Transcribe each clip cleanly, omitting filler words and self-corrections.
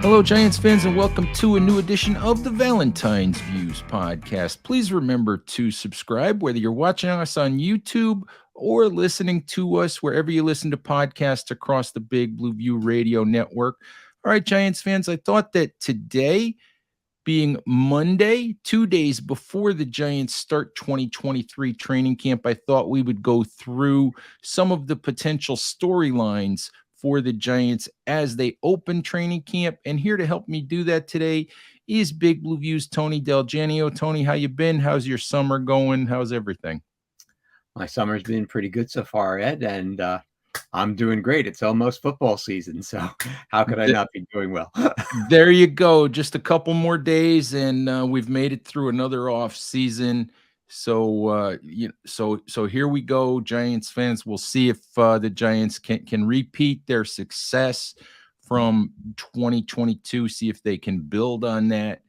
Hello, Giants fans, and welcome to a new edition of the Valentine's Views podcast. Please remember to subscribe, whether you're watching us on YouTube or listening to us wherever you listen to podcasts across the Big Blue View radio network. All right, Giants fans, I thought that today, being Monday, 2 days before the Giants start 2023 training camp, I thought we would go through some of the potential storylines for the Giants as they open training camp. And here to help me do that today is Big Blue View's Tony DelGenio. Tony, how you been? How's your summer going? How's everything? My summer's been pretty good so far, Ed, and I'm doing great. It's almost football season, so how could I Th- not be doing well? There you go. Just a couple more days, and we've made it through another off season. So here we go, Giants fans. We'll see if the Giants can repeat their success from 2022. See if they can build on that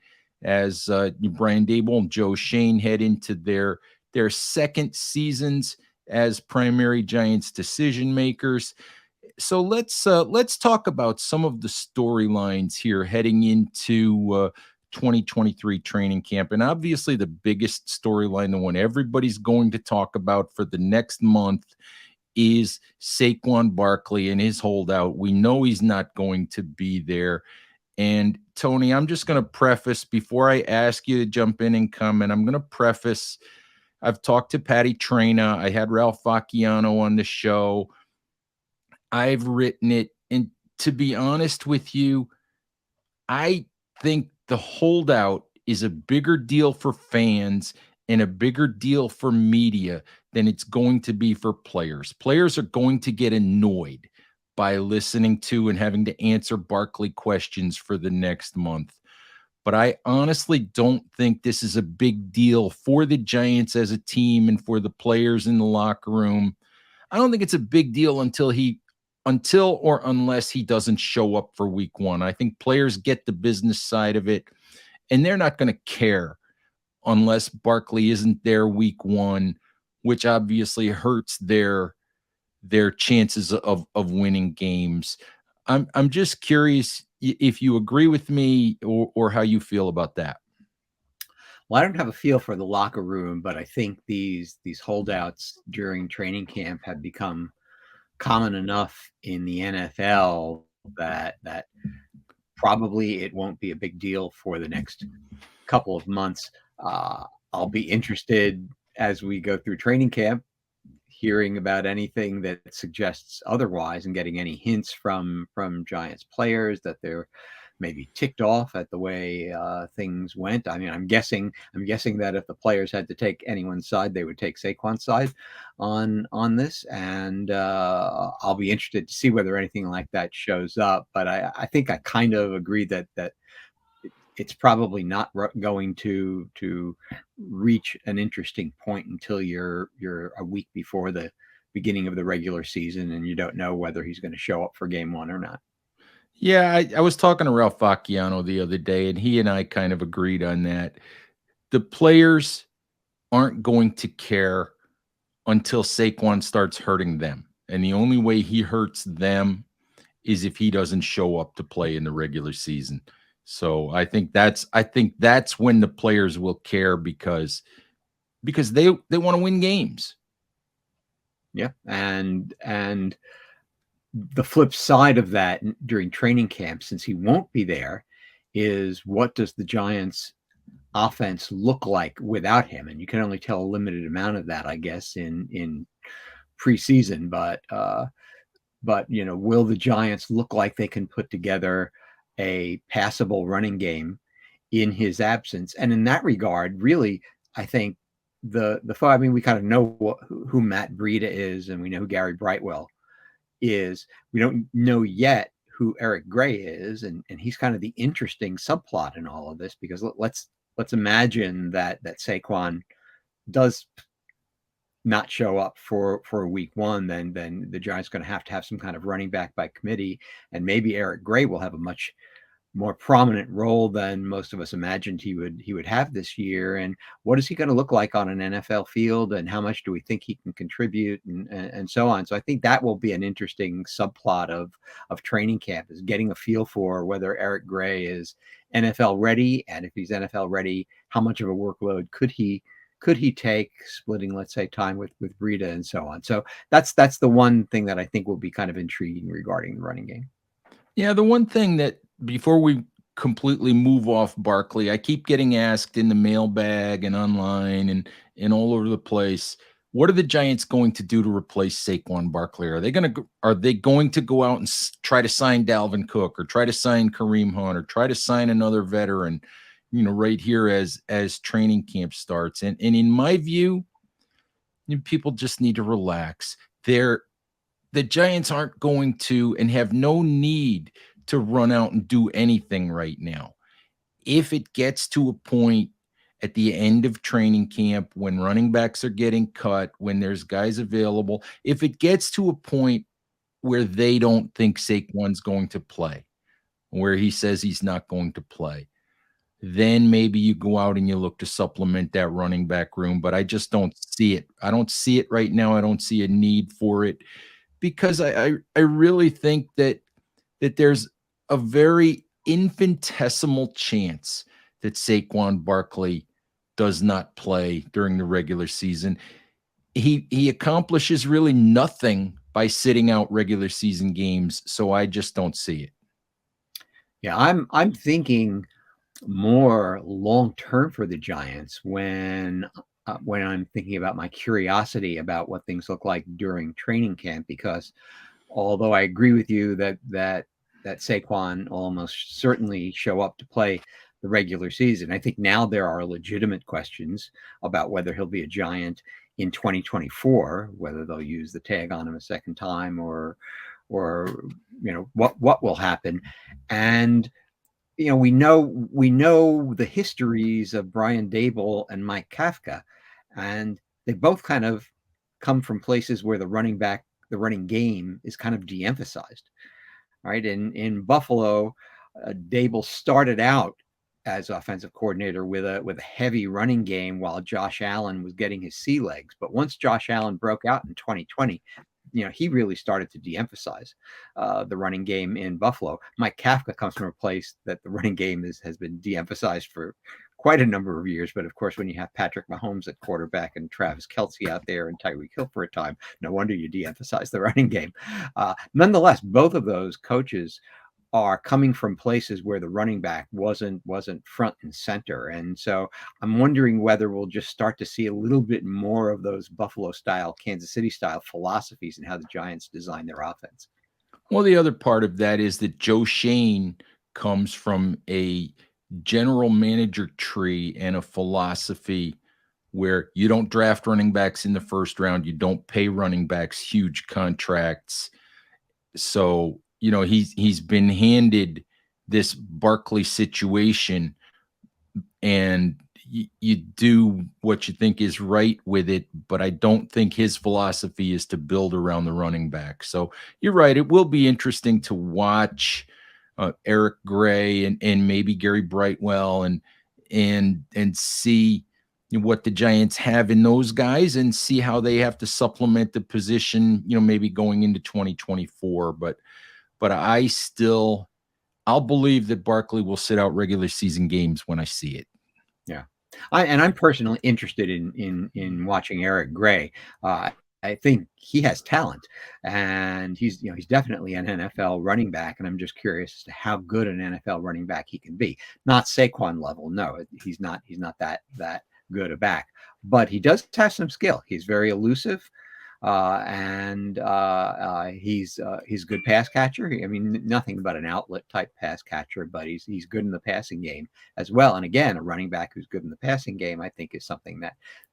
as Brian Dable and Joe Shane head into their second seasons as primary Giants decision makers. So let's talk about some of the storylines here heading into 2023 training camp. And obviously the biggest storyline, the one everybody's going to talk about for the next month, is Saquon Barkley and his holdout. We know he's not going to be there. And Tony, I'm just going to preface before I ask you to jump in and comment. I'm going to preface. I've talked to Patty Traina. I had Ralph Facciano on the show. I've written it. And to be honest with you, I think the holdout is a bigger deal for fans and a bigger deal for media than it's going to be for players. Players are going to get annoyed by listening to and having to answer Barkley questions for the next month. But I honestly don't think this is a big deal for the Giants as a team and for the players in the locker room. I don't think it's a big deal until or unless he doesn't show up for week one. I think players get the business side of it, and they're not going to care unless Barkley isn't there week one, which obviously hurts their chances of winning games. I'm just curious if you agree with me or how you feel about that. Well, I don't have a feel for the locker room, but I think these holdouts during training camp have become common enough in the NFL that probably it won't be a big deal for the next couple of months. I'll be interested as we go through training camp, hearing about anything that suggests otherwise and getting any hints from Giants players that they're maybe ticked off at the way things went. I mean, I'm guessing that if the players had to take anyone's side, they would take Saquon's side on this, and I'll be interested to see whether anything like that shows up. But I think I kind of agree that it's probably not going to reach an interesting point until you're a week before the beginning of the regular season and you don't know whether he's going to show up for game one or not. Yeah, I was talking to Ralph Facciano the other day, and he and I kind of agreed on that. The players aren't going to care until Saquon starts hurting them. And the only way he hurts them is if he doesn't show up to play in the regular season. So I think that's when the players will care because they want to win games. Yeah, and the flip side of that during training camp, since he won't be there, is what does the Giants offense look like without him? And you can only tell a limited amount of that, I guess, in preseason. But will the Giants look like they can put together a passable running game in his absence? And in that regard, really, I think I mean, we kind of know who Matt Breida is, and we know who Gary Brightwell is. We don't know yet who Eric Gray is, and he's kind of the interesting subplot in all of this, because let's imagine that Saquon does not show up for week one, then the Giants are going to have some kind of running back by committee, and maybe Eric Gray will have a much more prominent role than most of us imagined he would have this year. And what is he going to look like on an NFL field? And how much do we think he can contribute? And so on. So I think that will be an interesting subplot of training camp, is getting a feel for whether Eric Gray is NFL ready, and if he's NFL ready, how much of a workload could he take, splitting, let's say, time with Breida and so on. So that's the one thing that I think will be kind of intriguing regarding the running game. Yeah, the one thing that, before we completely move off Barkley, I keep getting asked in the mailbag and online and all over the place, what are the Giants going to do to replace Saquon Barkley? Are they going to go out and try to sign Dalvin Cook, or try to sign Kareem Hunt, or try to sign another veteran, right here as training camp starts? And in my view, people just need to relax. The Giants aren't going to, and have no need to, run out and do anything right now. If it gets to a point at the end of training camp, when running backs are getting cut, when there's guys available, if it gets to a point where they don't think Saquon's going to play, where he says he's not going to play, then maybe you go out and you look to supplement that running back room. But I just don't see it. I don't see it right now. I don't see a need for it, because I really think that there's a very infinitesimal chance that Saquon Barkley does not play during the regular season. He accomplishes really nothing by sitting out regular season games, so I just don't see it. Yeah, I'm thinking more long term for the Giants when I'm thinking about my curiosity about what things look like during training camp. Because although I agree with you that Saquon will almost certainly show up to play the regular season, I think now there are legitimate questions about whether he'll be a Giant in 2024, whether they'll use the tag on him a second time, or what will happen. And we know the histories of Brian Dable and Mike Kafka, and they both kind of come from places where the running game is kind of de-emphasized, right? In Buffalo, Dable started out as offensive coordinator with a heavy running game while Josh Allen was getting his sea legs. But once Josh Allen broke out in 2020, he really started to de-emphasize the running game in Buffalo. Mike Kafka comes from a place that the running game has been de-emphasized for quite a number of years. But of course, when you have Patrick Mahomes at quarterback and Travis Kelce out there and Tyreek Hill for a time, no wonder you de-emphasize the running game. Nonetheless, both of those coaches are coming from places where the running back wasn't front and center. And so I'm wondering whether we'll just start to see a little bit more of those Buffalo style, Kansas City style philosophies in how the Giants design their offense. Well, the other part of that is that Joe Shane comes from a general manager tree and a philosophy where you don't draft running backs in the first round, you don't pay running backs huge contracts. So, he's been handed this Barkley situation, and you do what you think is right with it. But I don't think his philosophy is to build around the running back. So you're right. It will be interesting to watch Eric Gray and maybe Gary Brightwell and see what the Giants have in those guys, and see how they have to supplement the position, maybe going into 2024. But I'll believe that Barkley will sit out regular season games when I see it. Yeah. I'm personally interested in watching Eric Gray. I think he has talent, and he's definitely an NFL running back, and I'm just curious as to how good an NFL running back he can be. Not Saquon level, no, he's not that good a back, but he does have some skill. He's very elusive. And he's a good pass catcher. I mean, nothing but an outlet type pass catcher, but he's good in the passing game as well. And again, a running back who's good in the passing game, I think, is something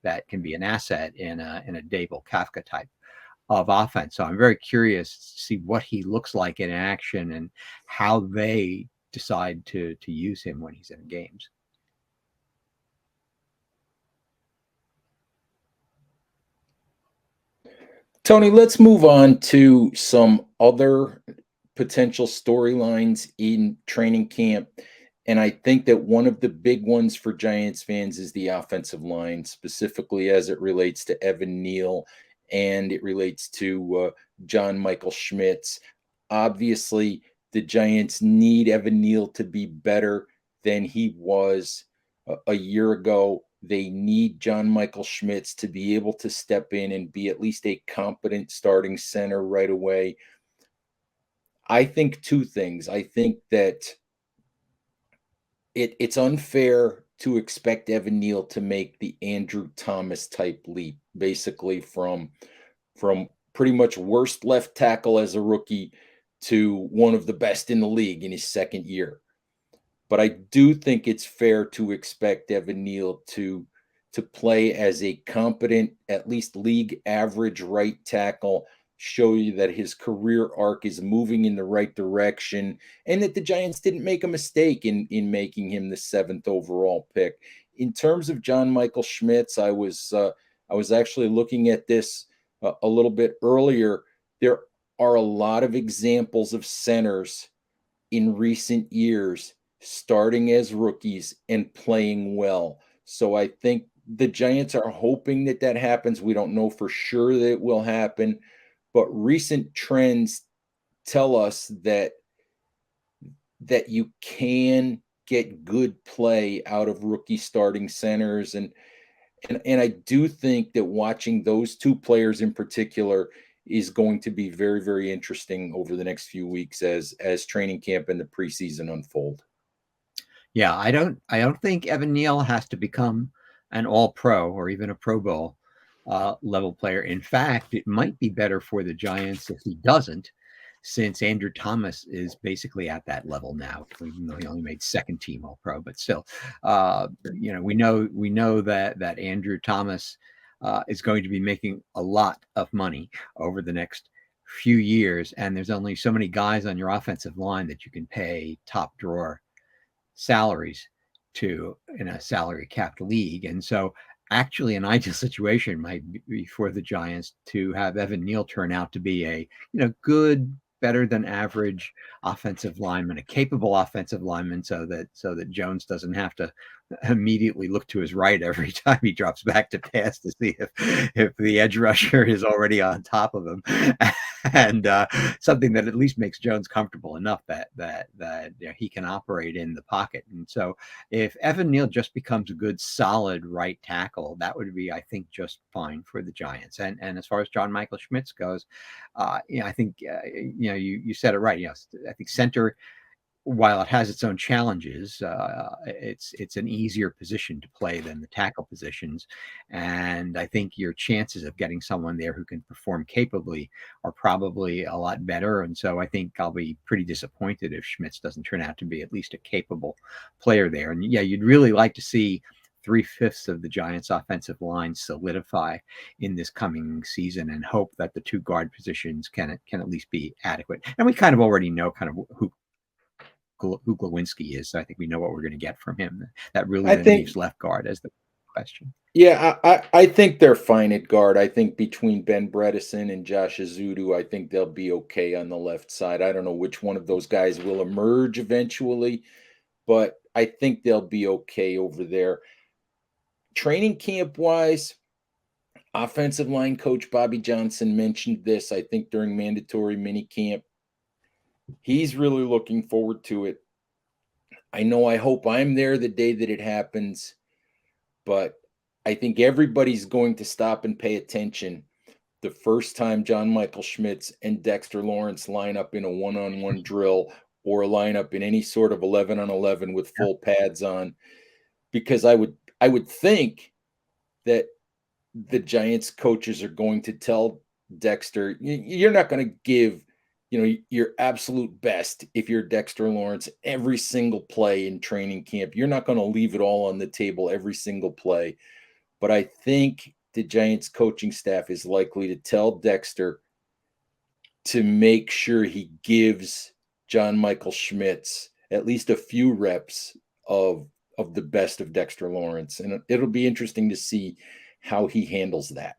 that can be an asset in a Dable Kafka type of offense. So I'm very curious to see what he looks like in action and how they decide to use him when he's in games. Tony, let's move on to some other potential storylines in training camp. And I think that one of the big ones for Giants fans is the offensive line, specifically as it relates to Evan Neal and it relates to John Michael Schmitz. Obviously, the Giants need Evan Neal to be better than he was a year ago. They need John Michael Schmitz to be able to step in and be at least a competent starting center right away. I think two things. I think that it's unfair to expect Evan Neal to make the Andrew Thomas type leap, basically from pretty much worst left tackle as a rookie to one of the best in the league in his second year. But I do think it's fair to expect Evan Neal to play as a competent, at least league average right tackle, show you that his career arc is moving in the right direction, and that the Giants didn't make a mistake in making him the 7th overall pick. In terms of John Michael Schmitz, I was actually looking at this a little bit earlier. There are a lot of examples of centers in recent years starting as rookies and playing well. So I think the Giants are hoping that that happens. We don't know for sure that it will happen, but recent trends tell us that you can get good play out of rookie starting centers, and I do think that watching those two players in particular is going to be very, very interesting over the next few weeks as training camp and the preseason unfold. Yeah, I don't think Evan Neal has to become an all-pro or even a Pro Bowl level player. In fact, it might be better for the Giants if he doesn't, since Andrew Thomas is basically at that level now, even though he only made second team All-Pro. But still, we know that Andrew Thomas is going to be making a lot of money over the next few years, and there's only so many guys on your offensive line that you can pay top drawer salaries to in a salary capped league. And so actually an ideal situation might be for the Giants to have Evan Neal turn out to be a good, better than average offensive lineman, a capable offensive lineman, so that Jones doesn't have to immediately look to his right every time he drops back to pass to see if the edge rusher is already on top of him. And something that at least makes Jones comfortable enough that he can operate in the pocket. And so if Evan Neal just becomes a good solid right tackle, that would be, I think, just fine for the Giants. And as far as John Michael Schmitz goes, I think you said it right. I think center, while it has its own challenges, it's an easier position to play than the tackle positions, and I think your chances of getting someone there who can perform capably are probably a lot better. And so I think I'll be pretty disappointed if Schmitz doesn't turn out to be at least a capable player there. And yeah, you'd really like to see 3/5 of the Giants' offensive line solidify in this coming season, and hope that the two guard positions can at least be adequate. And we kind of already know kind of who Glowinski is. So I think we know what we're going to get from him. That really then leaves left guard as the question. Yeah, I think they're fine at guard. I think between Ben Bredesen and Josh Azudu, I think they'll be okay on the left side. I don't know which one of those guys will emerge eventually, but I think they'll be okay over there. Training camp wise, offensive line coach Bobby Johnson mentioned this, I think, during mandatory mini camp. He's really looking forward to it. I know I hope I'm there the day that it happens, but I think everybody's going to stop and pay attention the first time John Michael Schmitz and Dexter Lawrence line up in a one-on-one drill or line up in any sort of 11-on-11 with full pads on, because I would think that the Giants coaches are going to tell Dexter, you're not going to give your absolute best if you're Dexter Lawrence every single play in training camp. You're not going to leave it all on the table every single play. But I think the Giants coaching staff is likely to tell Dexter to make sure he gives John Michael Schmitz at least a few reps of the best of Dexter Lawrence. And it'll be interesting to see how he handles that.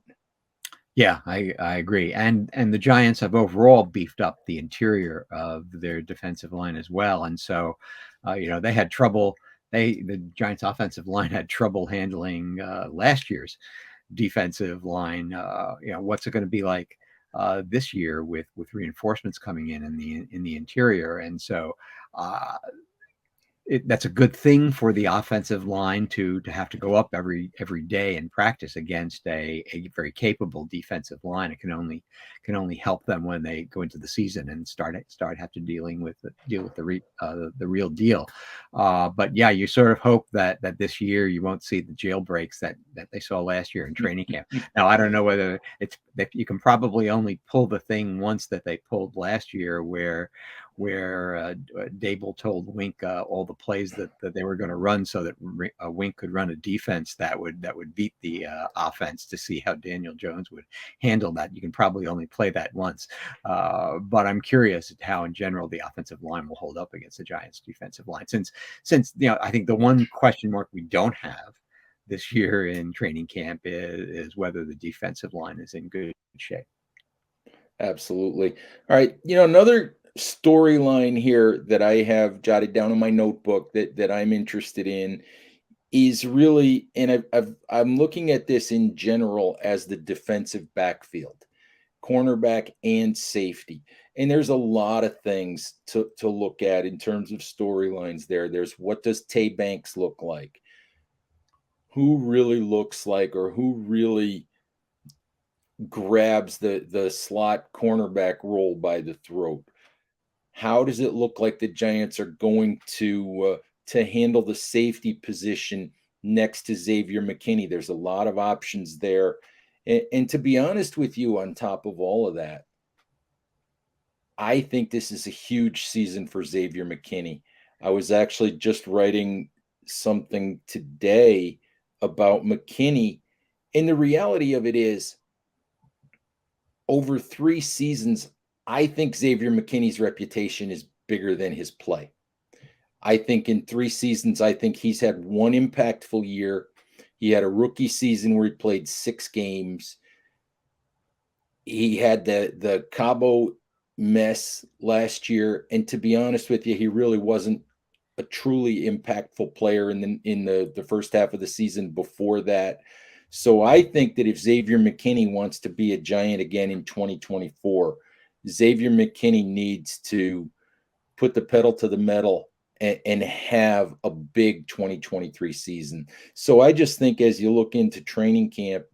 Yeah, I agree. And the Giants have overall beefed up the interior of their defensive line as well. And so, they had trouble. The Giants' offensive line had trouble handling last year's defensive line. What's it going to be like this year with reinforcements coming in the interior? And so, uh, that's a good thing for the offensive line to have to go up every day and practice against a very capable defensive line. It can only help them when they go into the season and start have to deal with the real deal. But yeah, you sort of hope that this year you won't see the jailbreaks that they saw last year in training camp. Now I don't know whether it's that you can probably only pull the thing once that they pulled last year, where Dable told Wink all the plays that they were going to run, so that Wink could run a defense that would beat the offense, to see how Daniel Jones would handle that. You can probably only play that once, but I'm curious how, in general, the offensive line will hold up against the Giants' defensive line. Since I think the one question mark we don't have this year in training camp is whether the defensive line is in good shape. Absolutely. All right. Another storyline here that I have jotted down in my notebook that I'm interested in is really, and I'm looking at this in general as the defensive backfield, cornerback and safety. And there's a lot of things to look at in terms of storylines there. There's, what does Tay Banks look like? Who really looks like, or who really grabs the slot cornerback role by the throat? How does it look like the Giants are going to handle the safety position next to Xavier McKinney? There's a lot of options there. And to be honest with you, on top of all of that, I think this is a huge season for Xavier McKinney. I was actually just writing something today about McKinney. And the reality of it is, over 3 seasons, I think Xavier McKinney's reputation is bigger than his play. I think in 3 seasons, I think he's had one impactful year. He had a rookie season where he played 6 games. He had the Cabo mess last year, and to be honest with you, he really wasn't a truly impactful player in the first half of the season before that. So I think that if Xavier McKinney wants to be a Giant again in 2024, Xavier McKinney needs to put the pedal to the metal and have a big 2023 season. So I just think, as you look into training camp,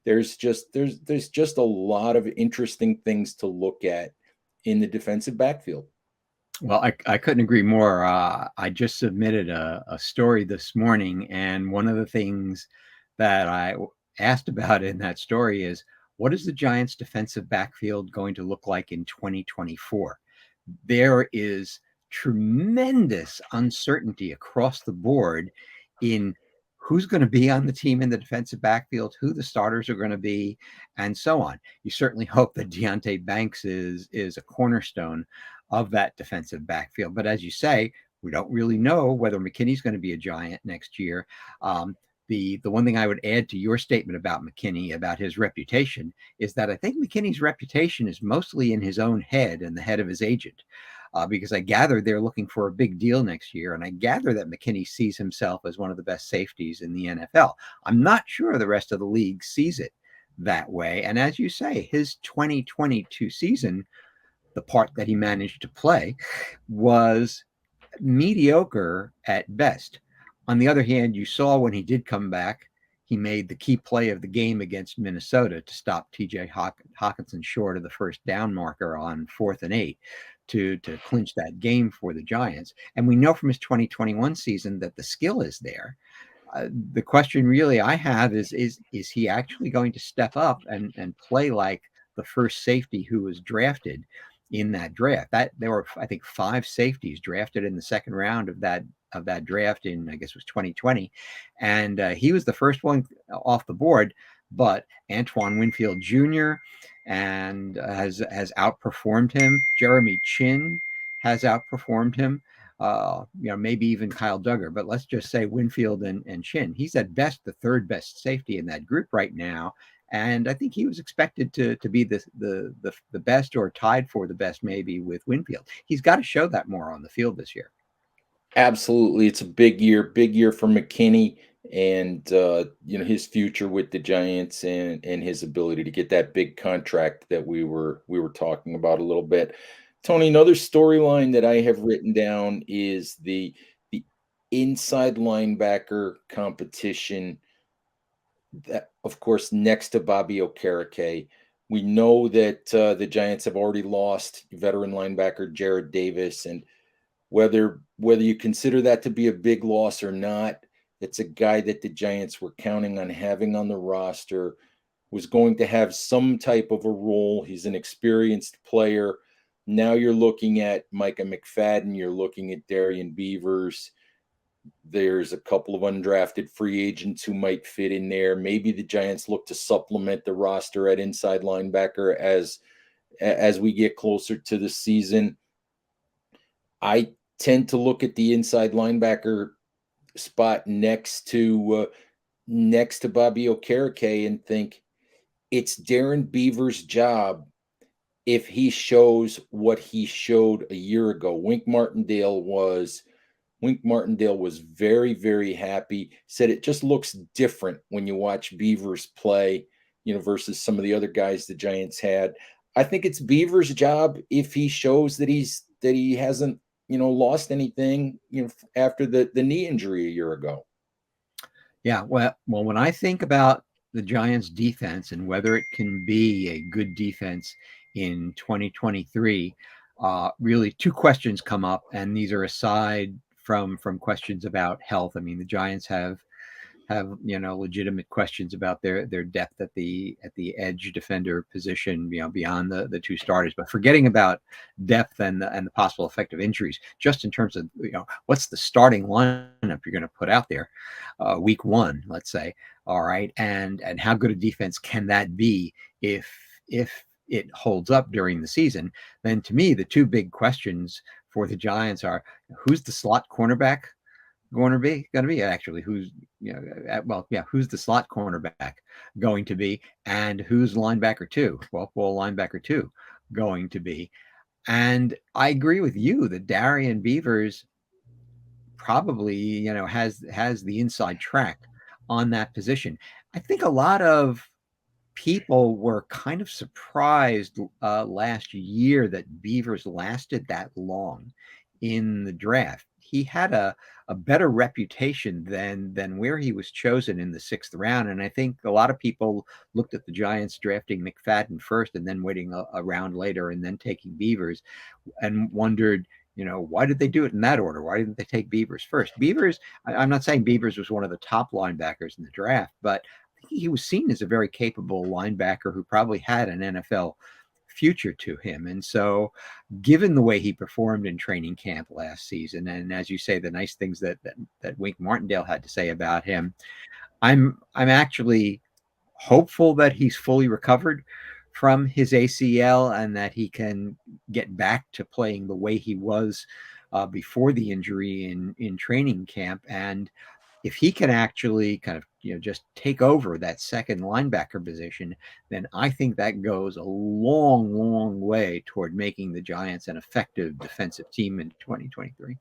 there's just a lot of interesting things to look at in the defensive backfield. Well, I couldn't agree more. I just submitted a story this morning, and one of the things that I asked about in that story is, what is the Giants' defensive backfield going to look like in 2024? There is tremendous uncertainty across the board in who's going to be on the team in the defensive backfield, who the starters are going to be, and so on. You certainly hope that Deonte Banks is a cornerstone of that defensive backfield. But as you say, we don't really know whether McKinney's going to be a Giant next year. The one thing I would add to your statement about McKinney, about his reputation, is that I think McKinney's reputation is mostly in his own head and the head of his agent. Because I gather they're looking for a big deal next year. And I gather that McKinney sees himself as one of the best safeties in the NFL. I'm not sure the rest of the league sees it that way. And as you say, his 2022 season, the part that he managed to play, was mediocre at best. On the other hand, you saw when he did come back, he made the key play of the game against Minnesota to stop TJ Hawkinson short of the first down marker on 4th and 8 to clinch that game for the Giants. And we know from his 2021 season that the skill is there. The question really I have is he actually going to step up and play like the first safety who was drafted in that draft? That there were, I think, 5 safeties drafted in the second round of that draft in, I guess it was 2020, and he was the first one off the board. But Antoine Winfield Jr. and has outperformed him. Jeremy Chin has outperformed him. Maybe even Kyle Duggar, but let's just say Winfield and Chin. He's at best the 3rd best safety in that group right now. And I think he was expected to be the best, or tied for the best, maybe, with Winfield. He's got to show that more on the field this year. Absolutely. It's a big year for McKinney and his future with the Giants and his ability to get that big contract that we were talking about a little bit. Tony, another storyline that I have written down is the inside linebacker competition, that of course next to Bobby Okereke. We know that the Giants have already lost veteran linebacker Jared Davis, and whether you consider that to be a big loss or not, it's a guy that the Giants were counting on having on the roster, was going to have some type of a role. He's an experienced player. Now you're looking at Micah McFadden, you're looking at Darian Beavers. There's a couple of undrafted free agents who might fit in there. Maybe the Giants look to supplement the roster at inside linebacker as we get closer to the season. I tend to look at the inside linebacker spot next to Bobby Okereke and think it's Darren Beaver's job if he shows what he showed a year ago. Wink Martindale was very, very happy. Said it just looks different when you watch Beavers play, versus some of the other guys the Giants had. I think it's Beavers' job if he shows that he hasn't lost anything, after the knee injury a year ago. Yeah, well, when I think about the Giants' defense and whether it can be a good defense in 2023, really two questions come up, and these are aside from questions about health. I mean, the Giants have legitimate questions about their depth at the edge defender position, beyond the two starters. But forgetting about depth and the possible effect of injuries, just in terms of what's the starting lineup you're going to put out there week one, let's say, all right, and how good a defense can that be if it holds up during the season? Then to me, the two big questions for the Giants are, who's the slot cornerback going to be actually, who's who's the slot cornerback going to be, and who's linebacker two, linebacker two going to be. And I agree with you that Darian Beavers probably has the inside track on that position. I think a lot of people were kind of surprised last year that Beavers lasted that long in the draft. He had a better reputation than where he was chosen in the 6th round. And I think a lot of people looked at the Giants drafting McFadden first and then waiting a round later and then taking Beavers, and wondered, why did they do it in that order? Why didn't they take Beavers first? I'm not saying Beavers was one of the top linebackers in the draft, but he was seen as a very capable linebacker who probably had an NFL future to him. And so, given the way he performed in training camp last season, and as you say, the nice things that Wink Martindale had to say about him, I'm actually hopeful that he's fully recovered from his ACL and that he can get back to playing the way he was before the injury in training camp. And if he can actually kind of just take over that second linebacker position, then I think that goes a long, long way toward making the Giants an effective defensive team in 2023.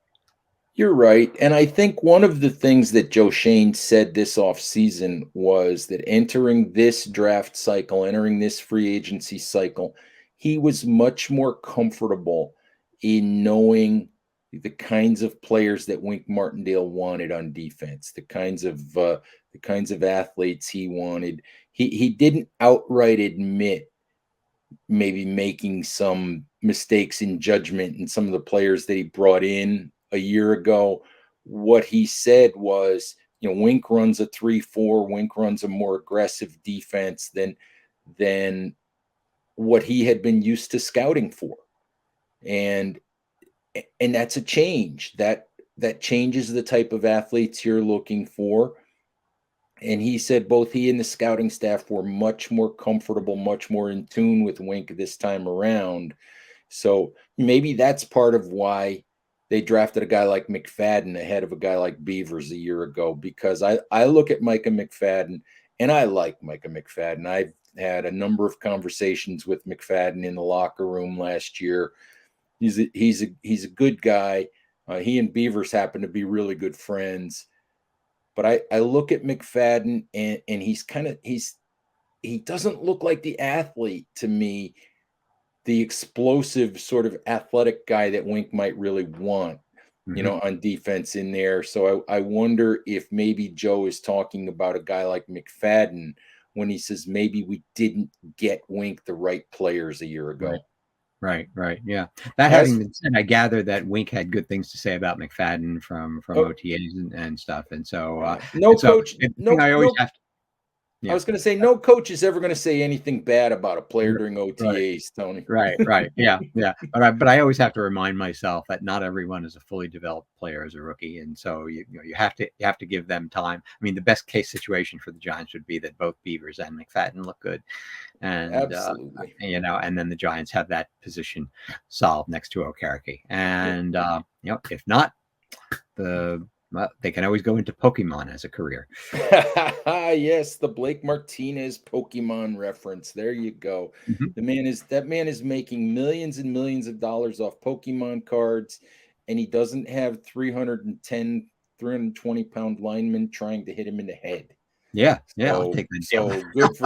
You're right. And I think one of the things that Joe Shane said this offseason was that entering this draft cycle, entering this free agency cycle, he was much more comfortable in knowing the kinds of players that Wink Martindale wanted on defense, the kinds of athletes he wanted. He didn't outright admit maybe making some mistakes in judgment in some of the players that he brought in a year ago. What he said was, Wink runs a 3-4. Wink runs a more aggressive defense than what he had been used to scouting for. And that's a change. That changes the type of athletes you're looking for. And he said both he and the scouting staff were much more comfortable, much more in tune with Wink this time around. So maybe that's part of why they drafted a guy like McFadden ahead of a guy like Beavers a year ago, because I look at Micah McFadden and I like Micah McFadden. had a number of conversations with McFadden in the locker room last year. He's a good guy. He and Beavers happen to be really good friends. But I look at McFadden and he doesn't look like the athlete to me, the explosive sort of athletic guy that Wink might really want, on defense in there. So I wonder if maybe Joe is talking about a guy like McFadden when he says maybe we didn't get Wink the right players a year ago. Right. Yeah. That having been said, I gather that Wink had good things to say about McFadden from OTAs and stuff. And so, I was going to say, no coach is ever going to say anything bad about a player during OTAs, Tony. Right. Yeah. But I always have to remind myself that not everyone is a fully developed player as a rookie, and so you have to give them time. I mean, the best case situation for the Giants would be that both Beavers and McFadden look good, and absolutely, and then the Giants have that position solved next to Okereke, and if not, they can always go into Pokemon as a career. Yes, the Blake Martinez Pokemon reference. There you go. That man is making millions and millions of dollars off Pokemon cards, and he doesn't have 320-pound linemen trying to hit him in the head. Yeah, I'll take that. So good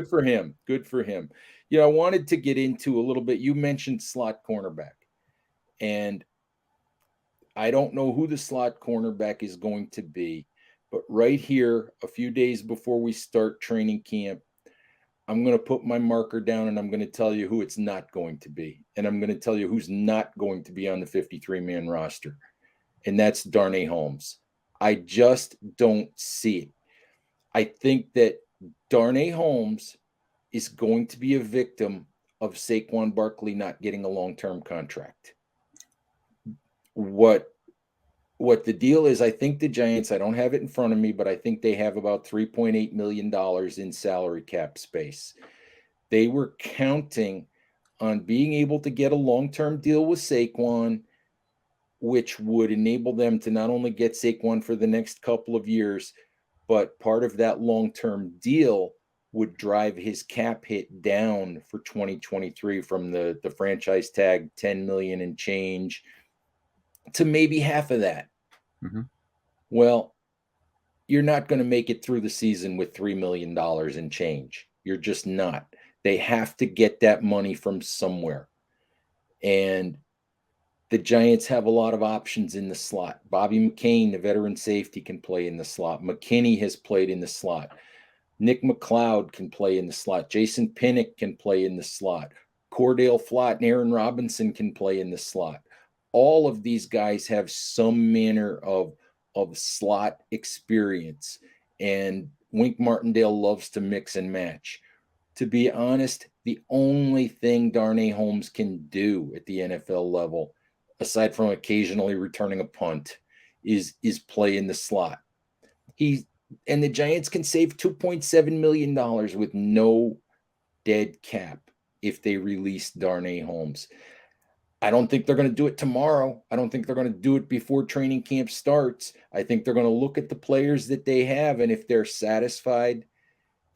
for him. Good for him. I wanted to get into a little bit. You mentioned slot cornerback, and I don't know who the slot cornerback is going to be, but right here, a few days before we start training camp, I'm going to put my marker down and I'm going to tell you who it's not going to be. And I'm going to tell you who's not going to be on the 53-man roster. And that's Darnay Holmes. I just don't see it. I think that Darnay Holmes is going to be a victim of Saquon Barkley not getting a long-term contract. What the deal is, I think the Giants, I don't have it in front of me, but I think they have about $3.8 million in salary cap space. They were counting on being able to get a long-term deal with Saquon, which would enable them to not only get Saquon for the next couple of years, but part of that long-term deal would drive his cap hit down for 2023 from the franchise tag $10 million and change to maybe half of that. Well, you're not going to make it through the season with $3 million in change. You're just not. They have to get that money from somewhere. And the Giants have a lot of options in the slot. Bobby McCain, the veteran safety, can play in the slot. McKinney has played in the slot. Nick McLeod can play in the slot. Jason Pinnock can play in the slot. Cordale Flott and Aaron Robinson can play in the slot. All of these guys have some manner of slot experience, and Wink Martindale loves to mix and match. To be honest, the only thing Darnay Holmes can do at the NFL level, aside from occasionally returning a punt, is play in the slot. And the Giants can save $2.7 million with no dead cap if they release Darnay Holmes. I don't think they're going to do it tomorrow. I don't think they're going to do it before training camp starts. I think they're going to look at the players that they have, and if they're satisfied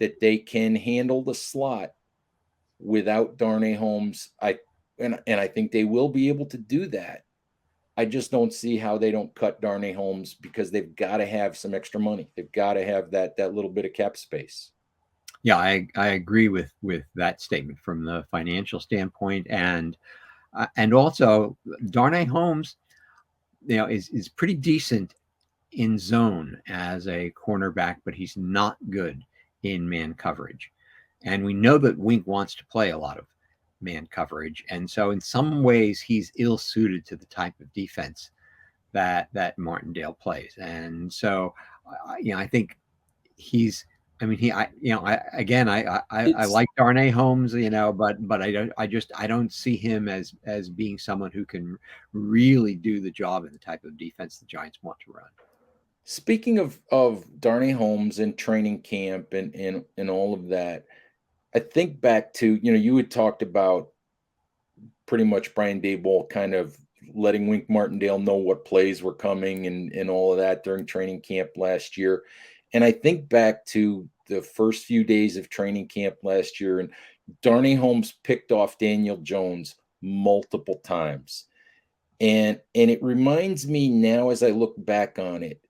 that they can handle the slot without Darnay Holmes, I think they will be able to do that. I just don't see how they don't cut Darnay Holmes, because they've got to have some extra money. They've got to have that little bit of cap space. Yeah, I agree with that statement from the financial standpoint, and also Darnay Holmes, is pretty decent in zone as a cornerback, but he's not good in man coverage. And we know that Wink wants to play a lot of man coverage. And so in some ways he's ill suited to the type of defense that Martindale plays. And so, I think he's, I like Darnay Holmes, but I don't see him as being someone who can really do the job in the type of defense the Giants want to run. Speaking of Darnay Holmes and training camp and all of that, I think back to, you had talked about pretty much Brian Daboll kind of letting Wink Martindale know what plays were coming and all of that during training camp last year. And I think back to the first few days of training camp last year, and Darnay Holmes picked off Daniel Jones multiple times. And it reminds me now, as I look back on it,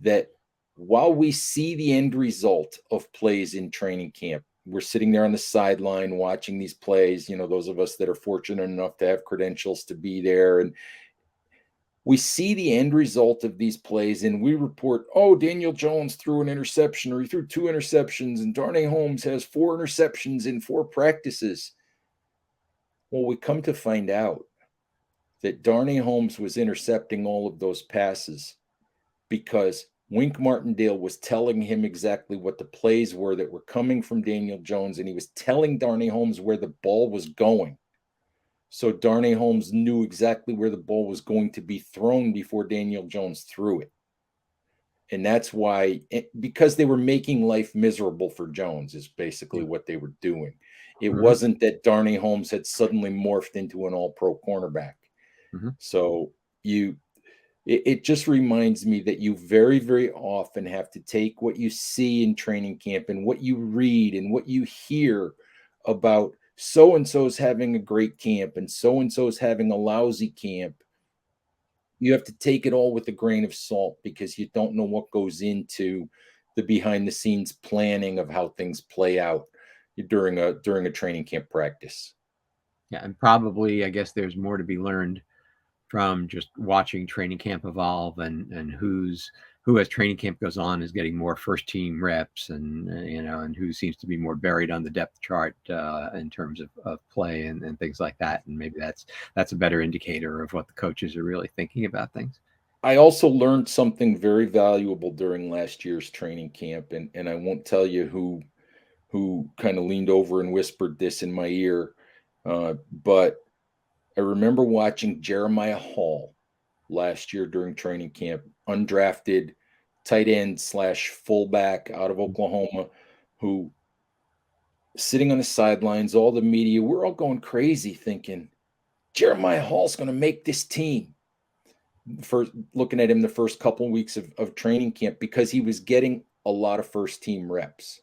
that while we see the end result of plays in training camp, we're sitting there on the sideline watching these plays, those of us that are fortunate enough to have credentials to be there, and we see the end result of these plays and we report, oh, Daniel Jones threw an interception, or he threw 2 interceptions, and Darnay Holmes has 4 interceptions in 4 practices. Well, we come to find out that Darnay Holmes was intercepting all of those passes because Wink Martindale was telling him exactly what the plays were that were coming from Daniel Jones, and he was telling Darnay Holmes where the ball was going. So Darnay Holmes knew exactly where the ball was going to be thrown before Daniel Jones threw it. And that's why, because they were making life miserable for Jones, is basically what they were doing. It wasn't that Darnay Holmes had suddenly morphed into an all-pro cornerback. So it just reminds me that you very, very often have to take what you see in training camp and what you read and what you hear about so-and-so's having a great camp and so-and-so's having a lousy camp. You have to take it all with a grain of salt because you don't know what goes into the behind-the-scenes planning of how things play out during a training camp practice. Yeah, and probably, I guess there's more to be learned from just watching training camp evolve, and who as training camp goes on is getting more first team reps, and and who seems to be more buried on the depth chart in terms of play and things like that. And maybe that's a better indicator of what the coaches are really thinking about things. I also learned something very valuable during last year's training camp, and I won't tell you who kind of leaned over and whispered this in my ear, but I remember watching Jeremiah Hall last year during training camp, undrafted tight end / fullback out of Oklahoma, who sitting on the sidelines, all the media, we're all going crazy thinking Jeremiah Hall's going to make this team. First, looking at him the first couple of weeks of training camp, because he was getting a lot of first team reps.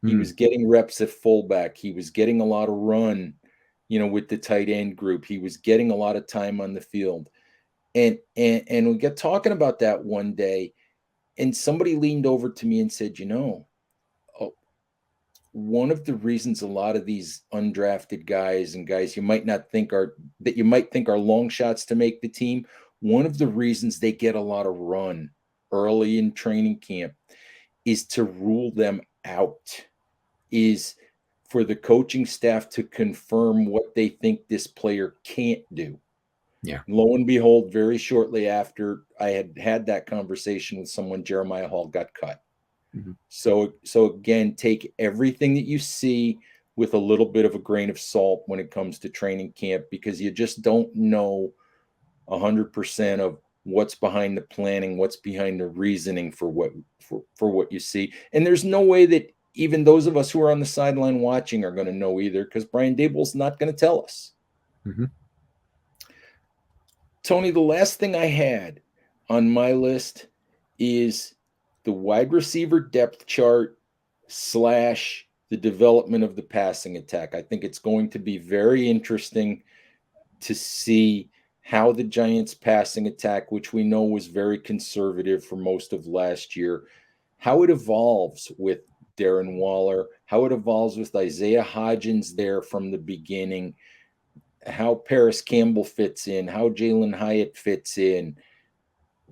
He was getting reps at fullback. He was getting a lot of run, with the tight end group. He was getting a lot of time on the field. And we got talking about that one day, and somebody leaned over to me and said, one of the reasons a lot of these undrafted guys and guys you might think are long shots to make the team, one of the reasons they get a lot of run early in training camp is to rule them out, is for the coaching staff to confirm what they think this player can't do. Yeah. Lo and behold, very shortly after I had that conversation with someone, Jeremiah Hall got cut. So again, take everything that you see with a little bit of a grain of salt when it comes to training camp, because you just don't know 100% of what's behind the planning, what's behind the reasoning for what you see. And there's no way that even those of us who are on the sideline watching are going to know either, because Brian Daboll's not going to tell us. Tony, the last thing I had on my list is the wide receiver depth chart / the development of the passing attack. I think it's going to be very interesting to see how the Giants' passing attack, which we know was very conservative for most of last year, how it evolves with Darren Waller, how it evolves with Isaiah Hodgins there from the beginning, how Paris Campbell fits in, how Jalen Hyatt fits in,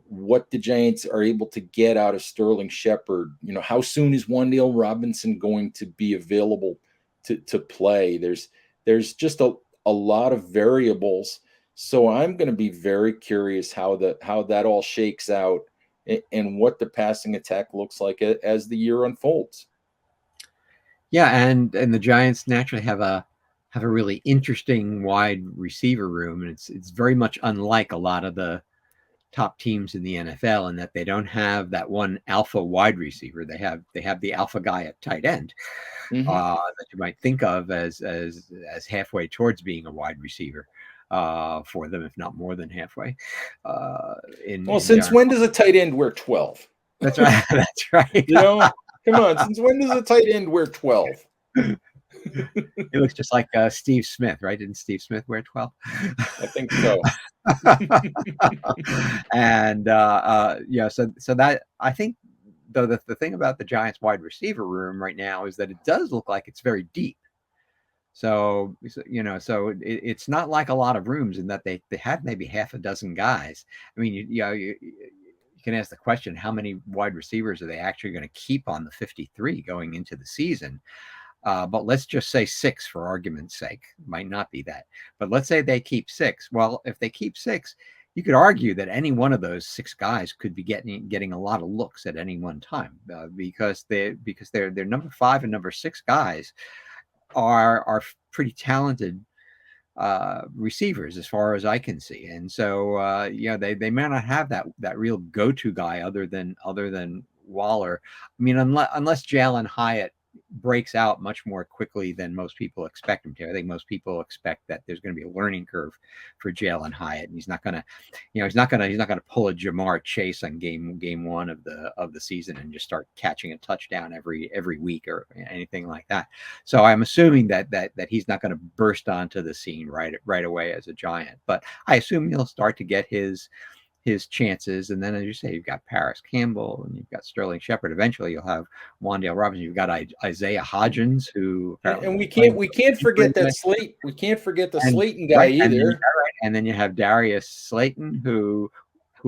what the Giants are able to get out of Sterling Shepard. How soon is Wan'Dale Robinson going to be available to play? There's just a lot of variables. So I'm going to be very curious how that all shakes out and what the passing attack looks like as the year unfolds. Yeah, and the Giants naturally have a really interesting wide receiver room, and it's very much unlike a lot of the top teams in the NFL in that they don't have that one alpha wide receiver. They have the alpha guy at tight end that you might think of as halfway towards being a wide receiver for them, if not more than halfway. Since when does a tight end wear 12? That's right. That's right. Come Come on, since when does a tight end wear 12? He looks just like Steve Smith, right? Didn't Steve Smith wear 12? I think so. And so that I think though the thing about the Giants wide receiver room right now is that it does look like it's very deep. So it's not like a lot of rooms in that they have maybe half a dozen guys. I mean, you can ask the question, how many wide receivers are they actually going to keep on the 53 going into the season? But let's just say 6 for argument's sake. Might not be that, but let's say they keep 6. Well, if they keep 6, you could argue that any one of those 6 guys could be getting a lot of looks at any one time, because their number 5 and number 6 guys are pretty talented receivers as far as I can see. And so they may not have that real go-to guy other than Waller. I mean, unless Jalen Hyatt breaks out much more quickly than most people expect him to. I think most people expect that there's going to be a learning curve for Jalen Hyatt, and he's not going to pull a Jamar Chase on game 1 of the season and just start catching a touchdown every week or anything like that. So I'm assuming that he's not going to burst onto the scene right away as a Giant, but I assume he'll start to get his chances. And then, as you say, you've got Paris Campbell and you've got Sterling Shepard. Eventually you'll have Wan'Dale Robinson. You've got Isaiah Hodgins, who and we can't forget that Slate. We can't forget the Slayton guy either. And then you have Darius Slayton, who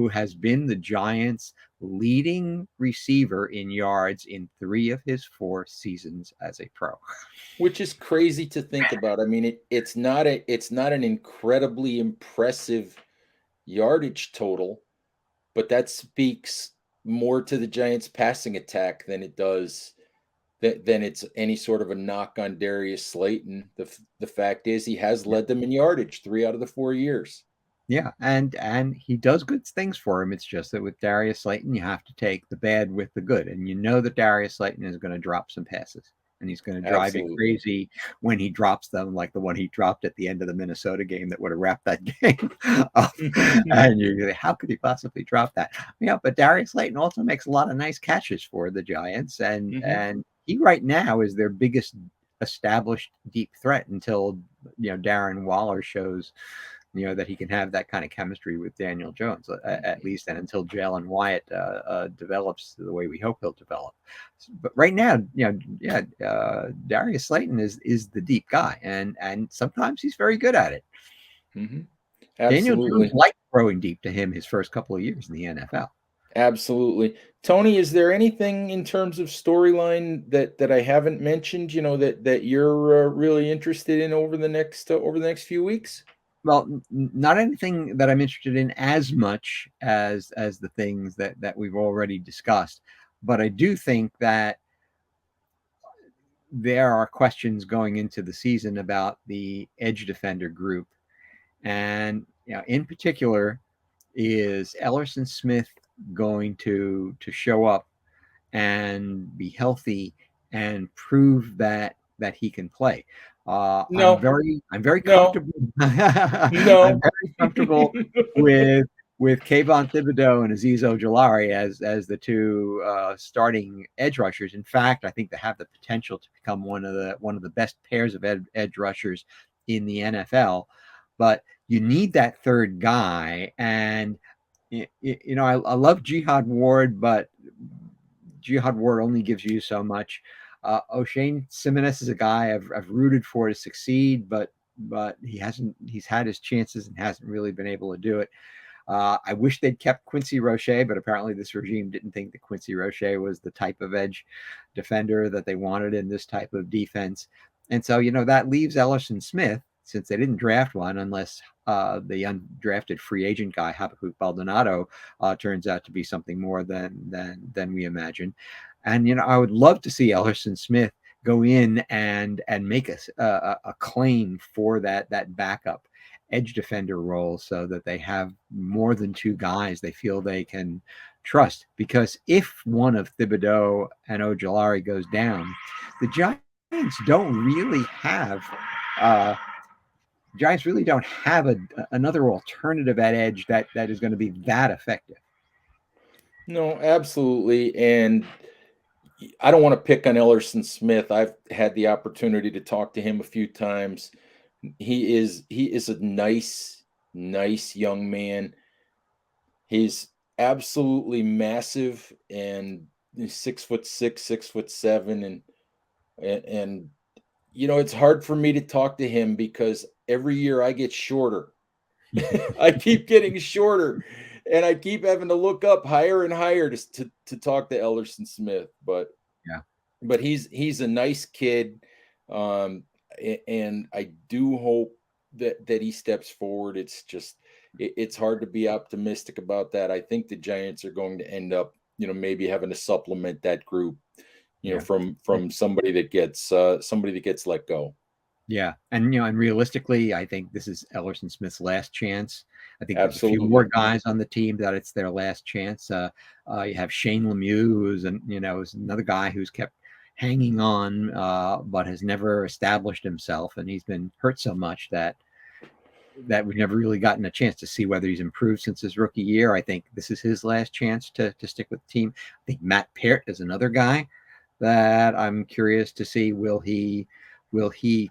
has been the Giants' leading receiver in yards in 3 of his 4 seasons as a pro. Which is crazy to think about. I mean, it's not an incredibly impressive yardage total, but that speaks more to the Giants' passing attack than it does than it's any sort of a knock on Darius Slayton. The fact is, he has led them in yardage 3 out of the 4 years. Yeah, and he does good things for him. It's just that with Darius Slayton, you have to take the bad with the good, and you know that Darius Slayton is going to drop some passes. And he's going to drive you crazy when he drops them, like the one he dropped at the end of the Minnesota game that would have wrapped that game up. And you're like, how could he possibly drop that? Yeah, but Darius Slayton also makes a lot of nice catches for the Giants. And he right now is their biggest established deep threat until Darren Waller shows that he can have that kind of chemistry with Daniel Jones, at least, and until Jalen Wyatt develops the way we hope he'll develop. But right now, Darius Slayton is the deep guy, and sometimes he's very good at it. Mm-hmm. Daniel Jones liked throwing deep to him his first couple of years in the NFL. Absolutely. Tony, is there anything in terms of storyline that I haven't mentioned, that you're really interested in over the next few weeks? Well, not anything that I'm interested in as much as the things that we've already discussed, but I do think that there are questions going into the season about the edge defender group, and in particular, is Ellerson Smith going to show up and be healthy and prove that he can play? No. I'm very comfortable. No. I'm very comfortable with Kayvon Thibodeau and Azeez Ojulari as the 2 starting edge rushers. In fact, I think they have the potential to become one of the best pairs of edge rushers in the NFL. But you need that 3rd guy, and I love Jihad Ward, but Jihad Ward only gives you so much. O'Shane Simmons is a guy I've rooted for to succeed, but he's had his chances and hasn't really been able to do it. I wish they'd kept Quincy Roche, but apparently this regime didn't think that Quincy Roche was the type of edge defender that they wanted in this type of defense. And so, that leaves Ellerson Smith, since they didn't draft one, unless the undrafted free agent guy, Habakkuk Baldonado, turns out to be something more than we imagine. And, I would love to see Ellerson Smith go in and make a claim for that backup edge defender role, so that they have more than 2 guys they feel they can trust. Because if one of Thibodeau and Ojulari goes down, the Giants don't really have another alternative at edge that is going to be that effective. No, absolutely. And I don't want to pick on Ellerson Smith. I've had the opportunity to talk to him a few times. He is a nice young man. He's absolutely massive, and he's 6'6", 6'7", and it's hard for me to talk to him because every year I get shorter. I keep getting shorter, and I keep having to look up higher and higher to talk to Ellerson Smith. Yeah. But he's a nice kid, and I do hope that he steps forward. It's just it's hard to be optimistic about that. I think the Giants are going to end up, maybe having to supplement that group, Yeah. from somebody that gets let go. Yeah, and realistically, I think this is Ellerson Smith's last chance. I think there's a few more Absolutely. guys on the team that it's their last chance. You have Shane Lemieux, who's another guy who's kept hanging on, but has never established himself, and he's been hurt so much that we've never really gotten a chance to see whether he's improved since his rookie year. I think this is his last chance to stick with the team. I think Matt Peart is another guy that I'm curious to see, will he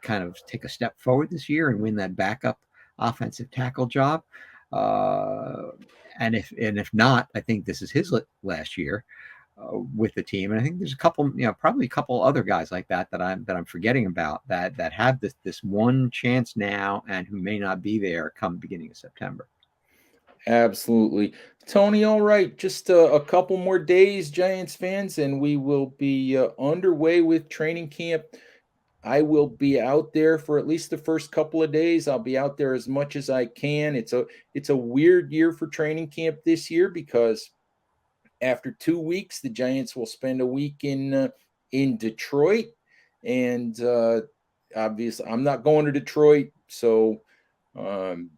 kind of take a step forward this year and win that backup offensive tackle job? And if not, I think this is his last year with the team. And I think there's a couple, probably a couple other guys like that I'm forgetting about that have this one chance now and who may not be there come beginning of September. Absolutely. Tony, all right. Just a couple more days, Giants fans, and we will be underway with training camp. I will be out there for at least the first couple of days. I'll be out there as much as I can. It's a weird year for training camp this year because after 2 weeks, the Giants will spend a week in Detroit, and obviously, I'm not going to Detroit, so um,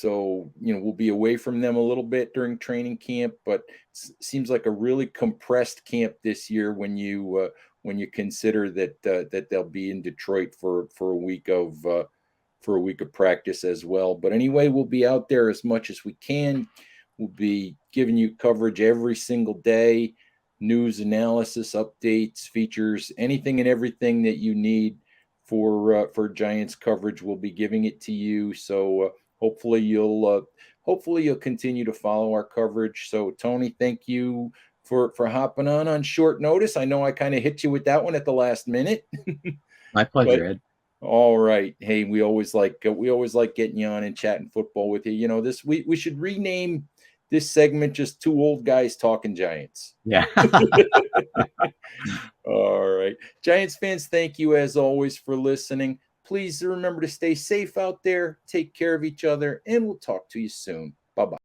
we'll be away from them a little bit during training camp. But it seems like a really compressed camp this year when you consider that they'll be in Detroit for a week of practice as well. But anyway, we'll be out there as much as we can. We'll be giving you coverage every single day, news, analysis, updates, features, anything and everything that you need for Giants coverage. We'll be giving it to you. So hopefully you'll continue to follow our coverage. So Tony, thank you for hopping on short notice. I know I kind of hit you with that one at the last minute. My pleasure, But Ed. all right. Hey, we always like getting you on and chatting football with you. This we should rename this segment just two old guys talking Giants. Yeah. All right. Giants fans, thank you as always for listening. Please remember to stay safe out there, take care of each other, and we'll talk to you soon. Bye-bye.